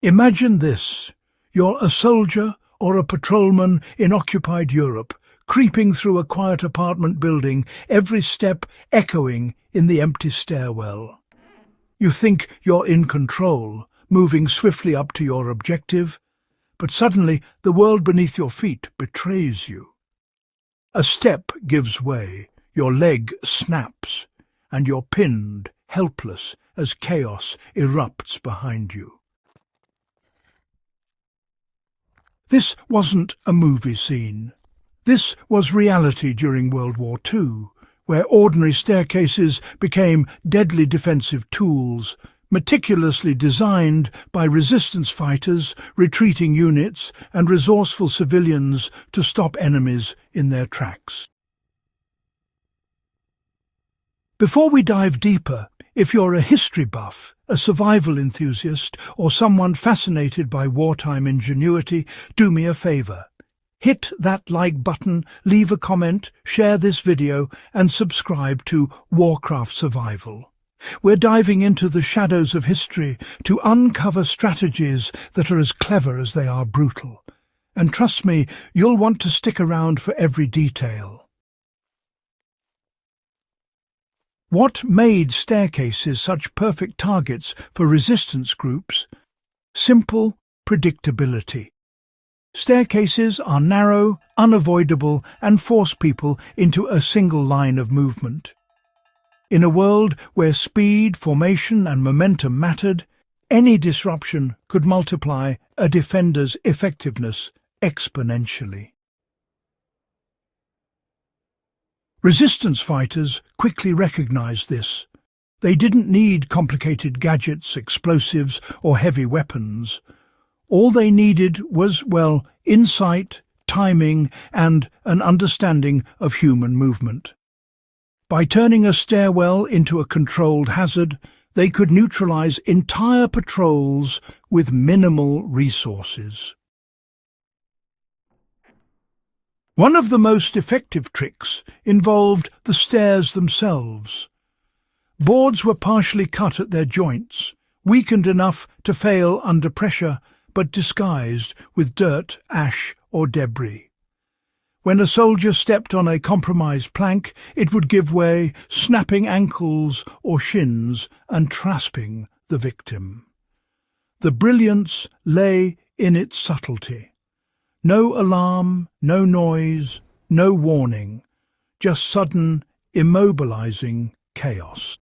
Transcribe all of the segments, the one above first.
Imagine this. You're a soldier or a patrolman in occupied Europe, creeping through a quiet apartment building, every step echoing in the empty stairwell. You think you're in control, moving swiftly up to your objective, but suddenly the world beneath your feet betrays you. A step gives way, your leg snaps, and you're pinned, helpless, as chaos erupts behind you. This wasn't a movie scene. This was reality during World War II, where ordinary staircases became deadly defensive tools, meticulously designed by resistance fighters, retreating units, and resourceful civilians to stop enemies in their tracks. Before we dive deeper, if you're a history buff, a survival enthusiast, or someone fascinated by wartime ingenuity, do me a favor. Hit that like button, leave a comment, share this video, and subscribe to Warcraft Survival. We're diving into the shadows of history to uncover strategies that are as clever as they are brutal. And trust me, you'll want to stick around for every detail. What made staircases such perfect targets for resistance groups? Simple predictability. Staircases are narrow, unavoidable, and force people into a single line of movement. In a world where speed, formation, and momentum mattered, any disruption could multiply a defender's effectiveness exponentially. Resistance fighters quickly recognized this. They didn't need complicated gadgets, explosives, or heavy weapons. All they needed was, well, insight, timing, and an understanding of human movement. By turning a stairwell into a controlled hazard, they could neutralize entire patrols with minimal resources. One of the most effective tricks involved the stairs themselves. Boards were partially cut at their joints, weakened enough to fail under pressure, but disguised with dirt, ash, or debris. When a soldier stepped on a compromised plank, it would give way, snapping ankles or shins and trasping the victim. The brilliance lay in its subtlety. No alarm, no noise, no warning, just sudden, immobilizing chaos.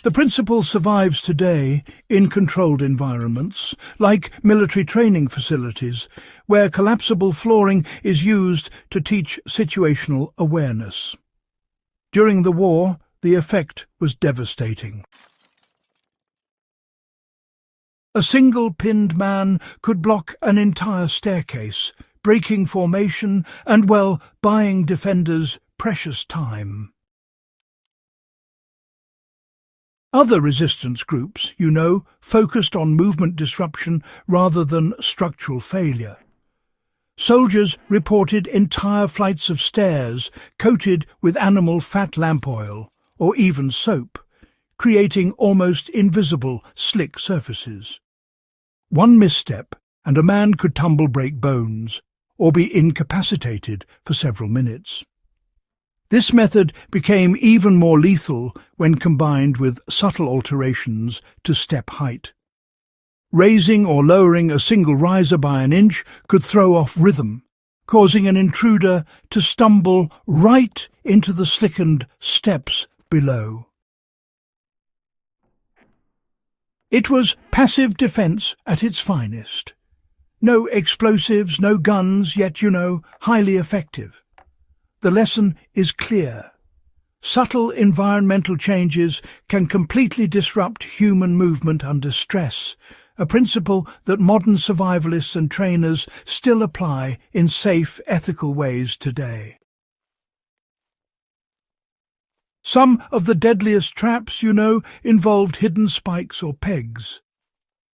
The principle survives today in controlled environments, like military training facilities, where collapsible flooring is used to teach situational awareness. During the war, the effect was devastating. A single pinned man could block an entire staircase, breaking formation and, well, buying defenders precious time. Other resistance groups, focused on movement disruption rather than structural failure. Soldiers reported entire flights of stairs coated with animal fat lamp oil, or even soap, creating almost invisible, slick surfaces. One misstep, and a man could break bones, or be incapacitated for several minutes. This method became even more lethal when combined with subtle alterations to step height. Raising or lowering a single riser by an inch could throw off rhythm, causing an intruder to stumble right into the slickened steps below. It was passive defense at its finest. No explosives, no guns, yet, highly effective. The lesson is clear. Subtle environmental changes can completely disrupt human movement under stress, a principle that modern survivalists and trainers still apply in safe, ethical ways today. Some of the deadliest traps, involved hidden spikes or pegs.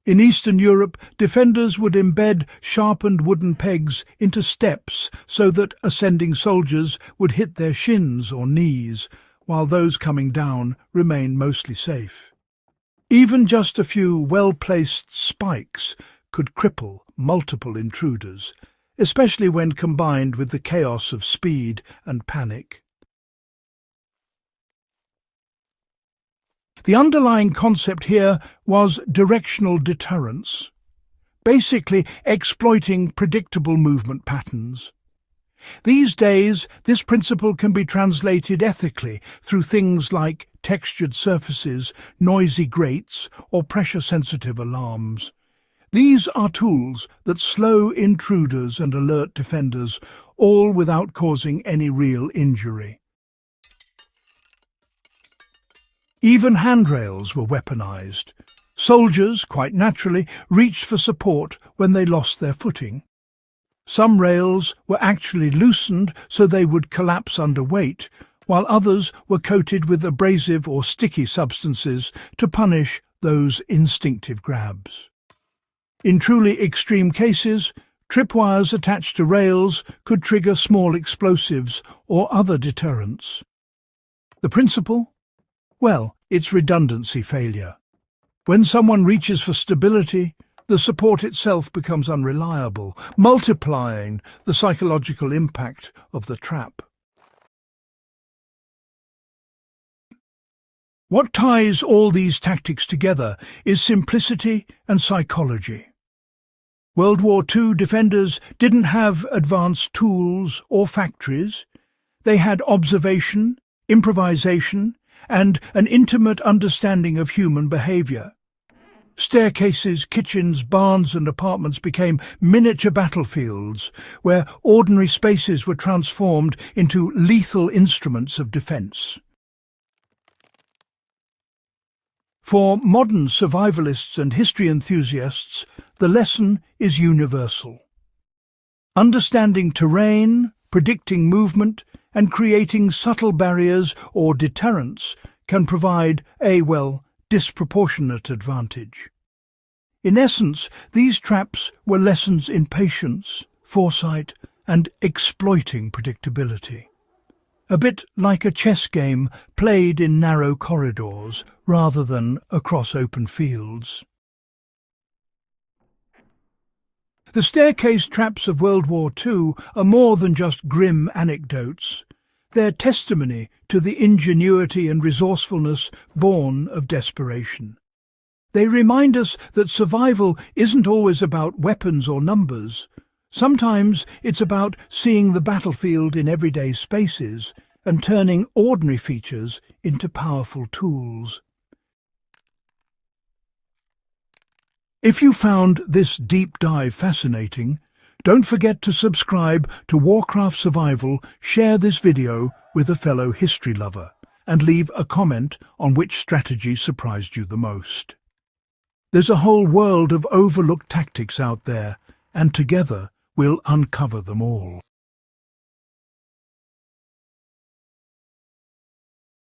In Eastern Europe, defenders would embed sharpened wooden pegs into steps so that ascending soldiers would hit their shins or knees, while those coming down remained mostly safe. Even just a few well-placed spikes could cripple multiple intruders, especially when combined with the chaos of speed and panic. The underlying concept here was directional deterrence, basically exploiting predictable movement patterns. These days, this principle can be translated ethically through things like textured surfaces, noisy grates, or pressure-sensitive alarms. These are tools that slow intruders and alert defenders, all without causing any real injury. Even handrails were weaponized. Soldiers, quite naturally, reached for support when they lost their footing. Some rails were actually loosened so they would collapse under weight, while others were coated with abrasive or sticky substances to punish those instinctive grabs. In truly extreme cases, tripwires attached to rails could trigger small explosives or other deterrents. The principle? Well, it's redundancy failure. When someone reaches for stability, the support itself becomes unreliable, multiplying the psychological impact of the trap. What ties all these tactics together is simplicity and psychology. World War II defenders didn't have advanced tools or factories. They had observation, improvisation, and an intimate understanding of human behaviour. Staircases, kitchens, barns and apartments became miniature battlefields where ordinary spaces were transformed into lethal instruments of defence. For modern survivalists and history enthusiasts, the lesson is universal. Understanding terrain, predicting movement, and creating subtle barriers or deterrents can provide a, disproportionate advantage. In essence, these traps were lessons in patience, foresight, and exploiting predictability. A bit like a chess game played in narrow corridors rather than across open fields. The staircase traps of World War II are more than just grim anecdotes. They're testimony to the ingenuity and resourcefulness born of desperation. They remind us that survival isn't always about weapons or numbers. Sometimes it's about seeing the battlefield in everyday spaces and turning ordinary features into powerful tools. If you found this deep dive fascinating, don't forget to subscribe to Warcraft Survival, share this video with a fellow history lover, and leave a comment on which strategy surprised you the most. There's a whole world of overlooked tactics out there, and together we'll uncover them all.